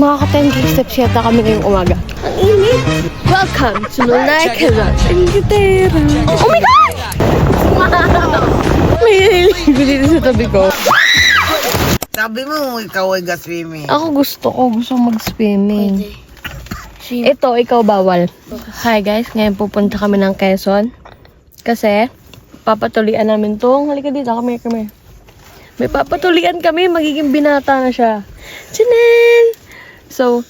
Makaka-10K steps yata kami ngayong umaga. Ang init! Welcome to Lunay Quezon. Ang gitera. Oh my God! May naliligo dito sa tabi ko. Sabi mo, ikaw ay ga-swimming. Ako gusto mag-swimming. Ito, ikaw bawal. Hi guys, ngayon pupunta kami ng Quezon. Kasi, papatulian namin tong. Halika dito, kami. May papatulian kami, magiging binata na siya. Chanel! So,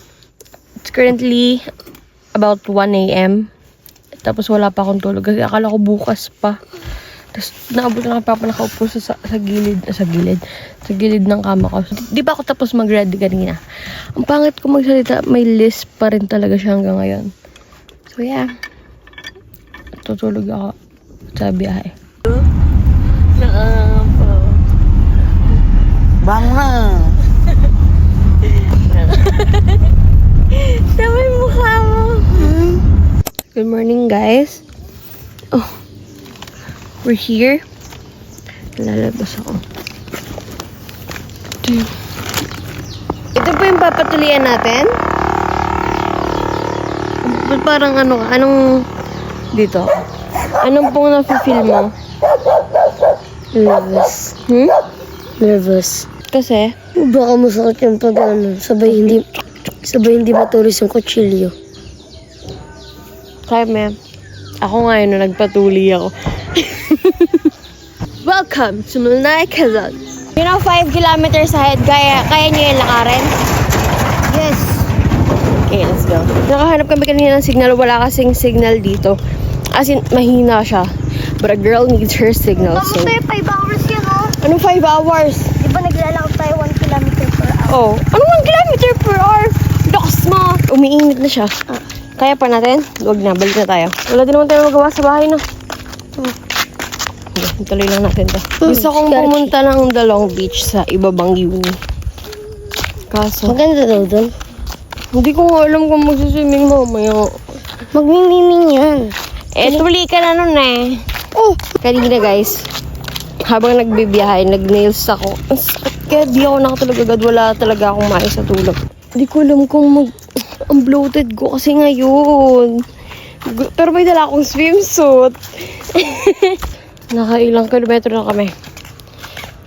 it's currently about 1 a.m. Tapos wala pa akong tulog. Kasi akala ko bukas pa. Tapos naabot na pa nakaupo sa gilid ng kama ko. Di ba ako tapos mag-ready kanina? Ang pangit ko magsalita, may list pa rin talaga siya hanggang ngayon. So yeah. Tutulog ako sa biyahe. Bang na! Tama yung mukha mo. Good morning, guys. Oh, we're here. Lalabas ako. Ito po yung papatulian natin. Parang anong dito? Anong pong nafe-feel mo? Nervous. Nervous. Kasi? Baka masakit yung pag sabay hindi matulis yung kutsilyo. Kaya ma'am, ako ngayon na nagpatuli ako. Welcome to Lunay Quezon. You know, 5 kilometers ahead, kaya nyo yung lakarin? Yes. Okay, let's go. Nakahanap kami kanina ng signal, wala kasing signal dito. As in, mahina siya. But a girl needs her signal, so... Tayo 5 hours yan, oh. Anong 5 hours? Di ba naglalakad tayo 1 kilometer per hour? Oh, ano 1 kilometer per hour? Lakas mo! Umiinit na siya. Kaya pa natin? Huwag na, balik na tayo. Wala din naman tayo magawa sa bahay, no? Okay, tuloy lang natin to. Gusto kong pumunta ng Dalong Beach sa Ibabang Uni. Kaso, Maganda daw doon. hindi ko nga alam kung magsiswimming mamaya. Magmimiming yan. Tuli ka na nun eh. Oh! Kanina guys, habang nagbibiyahe, nag-nails ako. Ang sakit, kaya di ako nakatulog agad. Wala talaga akong maayos sa tulog. Hindi ko alam kung ang bloated ko kasi ngayon. Pero may dala akong swimsuit. Nakailang kilometro na kami.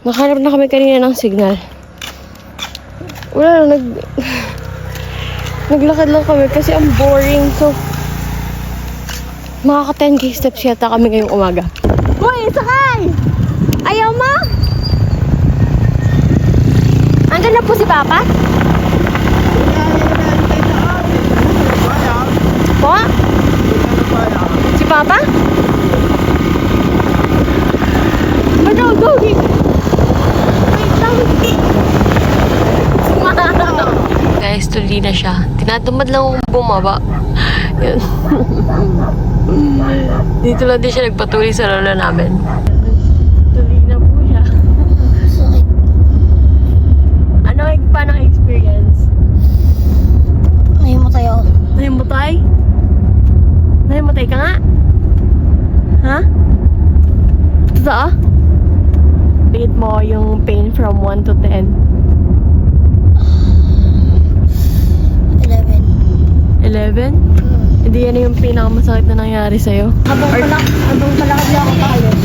Nakahanap na kami kanina ng signal. Wala lang, naglakad lang kami kasi ang boring. So, makaka 10K steps yata kami ngayong umaga. Hoy, sakay! Ayaw mo? Andun na po si Papa? Po? Si Papa? Go! Wait lang. Guys, tuloy na siya. Tinatamad lang akong bumaba. Yun. Dito lang din siya nagpatuloy sa lola namin. Tuloy na po siya. Paano ang experience? Nahimatay ako. Nahimatay? Nahimatay ka nga? Ha? Totoo? Rate mo yung pain from 1 to 10. 11? Hindi yan yung pinakamasakit na nangyari sa'yo. Habang palakad lang ako paalis.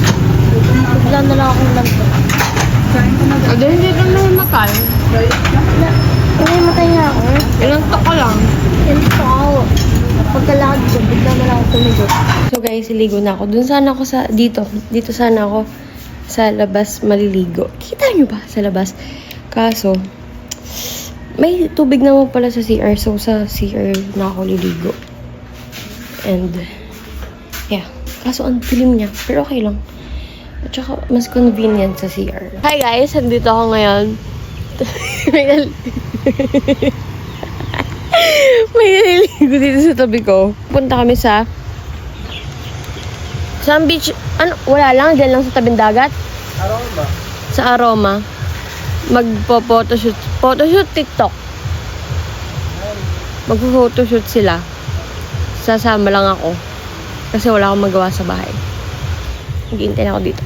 Bigla na lang akong lanto. Hindi na nahimatay. Nahimatay nga ako. Ilang ka lang. Ganito ako. Pagkalakad ko, bigla na lang ako tumigot. So guys, iligo na ako. Dun sana ako dito sana ako sa labas maliligo. Kita nyo ba sa labas? Kaso, may tubig naman pala sa CR. So sa CR na ako liligo. And, yeah. Kaso ang dilim niya. Pero okay lang. At saka, mas convenient sa CR. Hi guys, andito ako ngayon. May naliligo dito sa tabi ko. Punta kami sa Saan beach? Ano? Wala lang. Diyan lang sa tabing dagat. Aroma. Sa Aroma. Magpo-photoshoot. Photoshoot TikTok. Magpo-photoshoot sila. Sasama lang ako. Kasi wala akong magawa sa bahay. Nag-iintay na ako dito.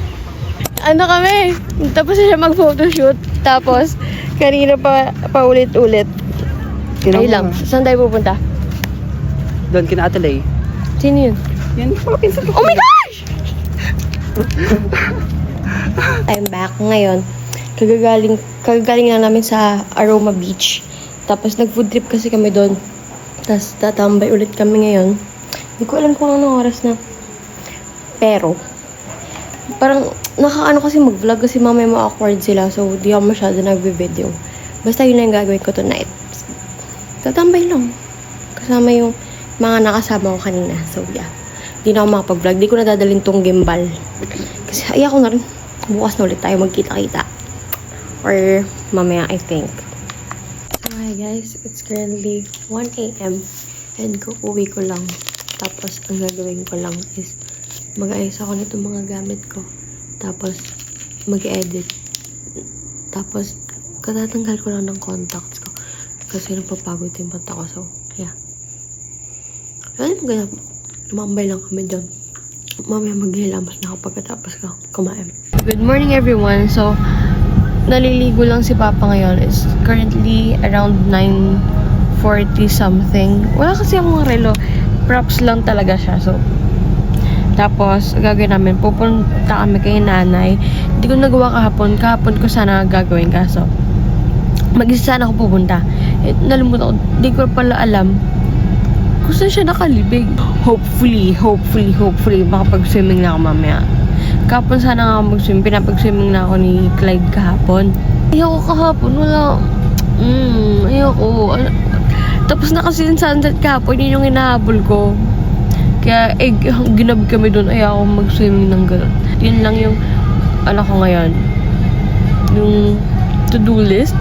Ano kami? Tapos na siya mag-photoshoot. Tapos, kanina pa ulit-ulit. Ay lang. Saan tayo pupunta? Doon kina Ate Lay. Sino yun? Yan, pala pinsan ko. Oh my gosh! I'm back ngayon. Kagagaling na namin sa Aroma Beach. Tapos nag-food trip kasi kami doon. Tapos tatambay ulit kami ngayon. Hindi ko alam kung anong oras na. Pero, parang nakaano kasi mag-vlog kasi mamaya ma-awkward sila. So, di ako masyado nagbe-video. Basta yun lang yung gagawin ko tonight. Tatambay lang. Kasama yung mga nakasama ko kanina. So, yeah. Di na ako makapag-vlog. Di ko na dadalhin tong gimbal. Kasi ayaw ko na rin. Bukas na ulit tayo magkita-kita. Or mamaya, I think. So, hi guys. It's currently 1 a.m. And uuwi ko lang. Tapos, ang gagawin ko lang is mag-ayos ako nitong mga gamit ko. Tapos, mag-edit. Tapos, katatanggal ko lang ng contacts ko. Kasi napapagod yung mata ko. So, yeah. Ano yung ganap? Lumambay lang kami dyan. Mamaya maghilamos na ako pagkatapos ko kumain. Good morning everyone. So, naliligo lang si Papa ngayon. It's currently around 9:40 something. Wala kasi akong relo. Props lang talaga siya. So, tapos, gagawin namin. Pupunta kami kay nanay. Hindi ko nagawa kahapon. Kahapon ko sana gagawin. Kaso, mag-isa sana ako pupunta. Nalimutan ko. Hindi ko pala alam kung saan siya nakalibig. Hopefully, makapag-swimming na ako mamaya. Kahapon sana nga ako mag-swimming. Pinapag-swimming na ako ni Clyde kahapon. Ayoko kahapon. Wala. Ayoko. Tapos na kasi yung sunset kahapon. Yun yung hinahabol ko. Kaya, ginabi kami doon. Ayoko mag-swimming ng gano'n. Yun lang yung, ko ngayon. Yung to-do list.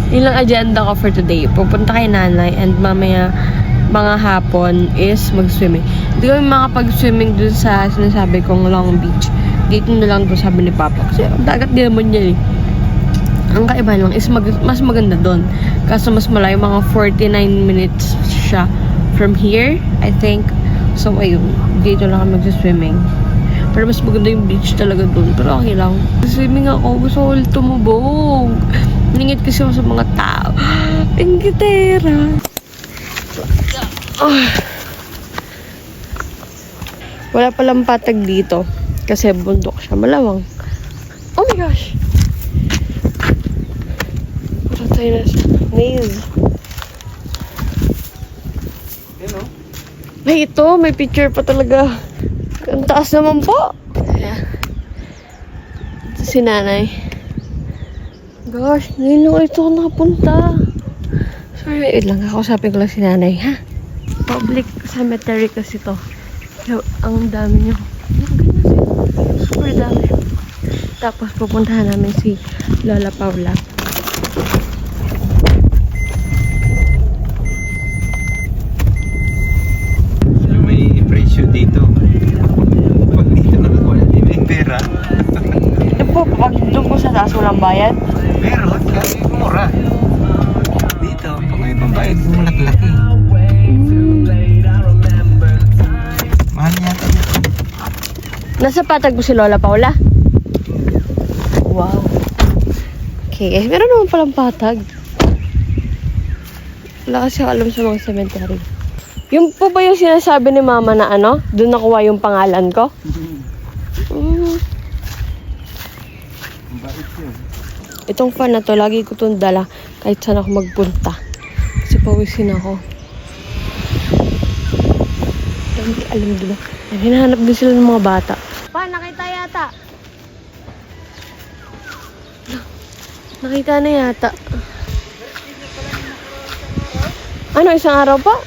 Yun lang agenda ko for today. Pupunta kay nanay and mamaya mga hapon is mag-swimming. Hindi kami makapag-swimming dun sa sinasabi kong Long Beach. Dito na lang doon sabi ni Papa. Kasi dagat din naman yan eh. Ang kaiba lang is mas maganda doon. Kaso mas malayo, mga 49 minutes siya from here, I think. So ayun, dito lang kami mag-swimming. Pero mas maganda yung beach talaga doon. Pero okay lang. Swimming ako. Gusto ko ulit tumubog. Ningit kasi ako sa mga tao. Ingitera. Wala palang patag dito. Kasi bundok siya. Malawang. Oh my gosh. Wala tayo na sa maze. Ay, ito. May picture pa talaga. Ang taas naman po. Ito si nanay. Gosh, ngayon lang ito ako nakapunta. Sorry, wait lang. Kakausapin ko lang si nanay, ha? Public cemetery kasi to. Kaya, ang dami niyo. Super dami. Tapos, pupuntahan namin si Lola Paula. May presyo dito. Pag dito nakakuha natin, may pera. Ito po, pag doon po sa taas walang bayad. Meron, kasi mura. Dito, pag may pambayad, malaki-laki. Mahal yata dito. Nasa patag mo si Lola Paula? Wow. Okay, meron naman palang patag. Wala kasi ako alam sa mga cemetery. Yung po ba yung sinasabi ni Mama na doon nakuha yung pangalan ko? Itong fan na to, lagi ko itong dala kahit saan ako magpunta. Kasi pawisin ako. Hindi alam diba? Hinahanap din sila ng mga bata. Pa, nakita yata. Nakita na yata. Ano, isang araw pa?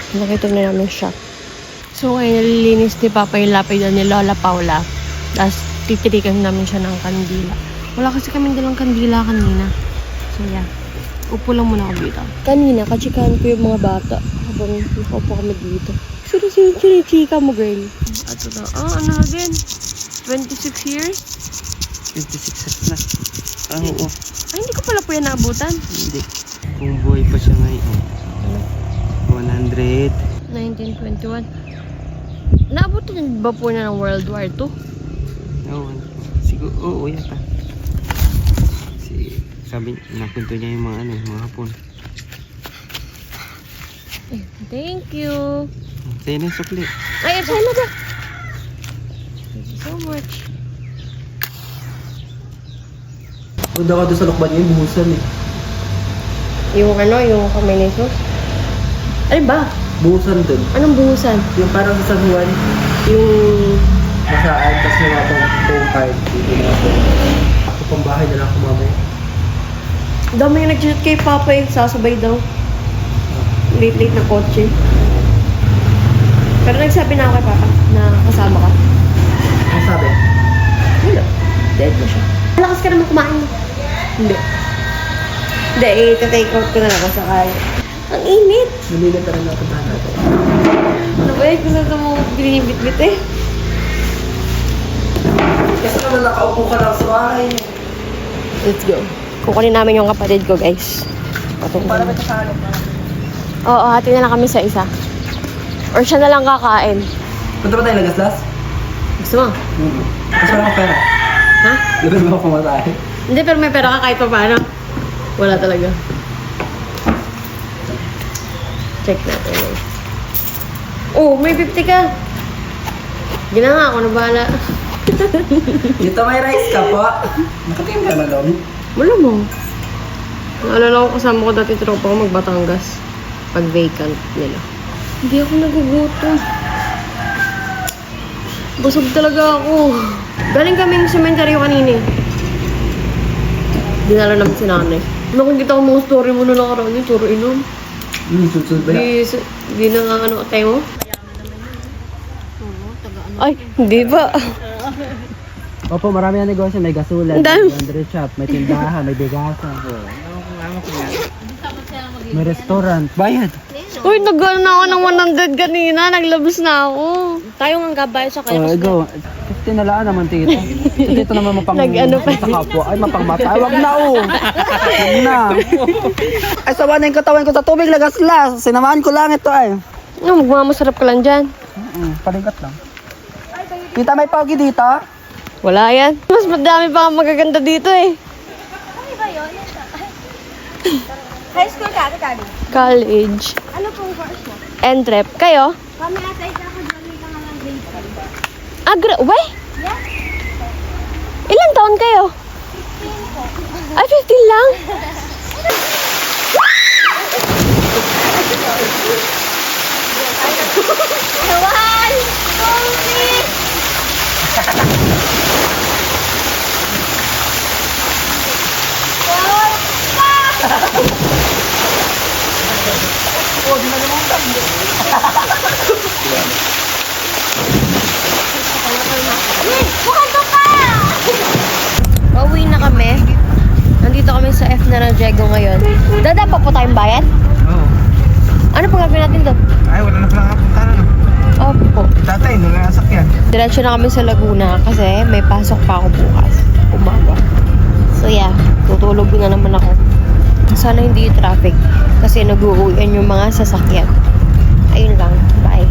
Nakita na namin siya. So, ngayon nalilinis ni Papa yung lapida ni Lola Paula. Tapos, titirikan namin siya ng kandila. Wala kasi kami dalang kandila kanina. So, yeah. Upo lang muna ako dito. Kanina, katsikahan ko yung mga bata. Habang nakaupo kami dito. Sino chinichika mo, girl? At ito, ano na din? 26 years? 26 na. Oo. Ay, hindi ko pala po yan naabutan. Hindi. Kung buhay pa siya ngayon. 100. 1921. Naabutan ba po niya ng World War II? Oo. Siguro, oo, yata. Sabi, nakwento niya yung mga ano, mga hapon. Thank you. Sa'yo na yung sukli. Ay, sa'yo na ba? Thank you so much. Punta ka doon sa lukban niya, buhusan eh. Yung yung kamay ni Jesus? Ano ba? Buhusan doon. Anong buhusan? Yung parang sa San Juan, Yung... masaan, tapos nawabang phone card. Dito na ako. Ako pang bahay na lang ako mamaya. Dami yung nag-chat kay Papa eh. Sasabay daw. Late na kotse. Pero nagsabi na ako kay Papa na kasama ka. Ano sabi? Wala. Dead na siya. Malakas ka naman kumain. Hindi. Hindi, take out ko na lang sa kaya. Ang init. Nalilan ka rin na puntahan natin. Ano ba yun? Gusto mo binibit-bit eh. Kasi naman nakaupo ka lang sa bahay. Let's go. Kukunin namin yung kapatid ko, guys. Para ba ito sa halong ka? Oo, hati na lang kami sa isa. Or siya na lang kakain. Punta ba tayo Lagaslas? Gusto mo? Kasi wala akong pera. Ha? Liban mo ako pumatay. Hindi, pero may pera ka kahit pa paano. Wala talaga. Check natin. Oh, may 50 ka. Gina nga, ako na bahala. Dito may rice ka po. Nakatingin ka na doon. Wala mo. Naalala ko kasama ko dati tropa ko mag-Batangas. Pag vacant nila. Hindi ako nagugutom. Busog talaga ako. Galing kaming sementeryo kanina eh. Dinala namin si nanay. Nakikita ko mga story mo na nakaraan yun. Puro inom. Susunod ba yan? Di na nga ano tayo mo? Ay, hindi ba? Opo, marami ang negosyo. May gasulan, Ang dami. may laundry shop, may tindahan, may bigasan. May restaurant. Bayad. Uy, nag-ano na ako ng 100 kanina. Naglabas na ako. Tayo nga gabay sa kanya. Go. 50 na lang naman, tito. Tito naman mapang... Nag-ano pa. Sa kapwa. Ay, mapangmata. Ay, wag na, oh. Wag na. Ay, sawa na yung katawan ko sa tubig, lagaslas. Sinamahan ko lang ito, ay. No, magmamasarap ka lang dyan. Palikat lang. Tita, may pogi dito? Wala yan. Mas madami pa kang magaganda dito eh. High school ka, Kali? College. Ano pong course mo? Entrep. Kayo? Kami ata ito ako dyan ka nga ng grade 5. Weh? Yeah? Ilang taon kayo? 15 po. Ay, 15 lang? Ewan! Sorry! Pauwi na kami. Nandito kami sa F na Diego ngayon. Dada pa po tayong bayan? Oo. Ano pang gagawin natin doon? Ay, wala na pala kapunta na. Opo. Tatay, nung nasakyan. Diretso na kami sa Laguna kasi may pasok pa ako bukas. Umaga. So yeah, tutulog na naman ako. Sana hindi traffic kasi nag-uuwian yung mga sasakyan. Ayun lang. Bye.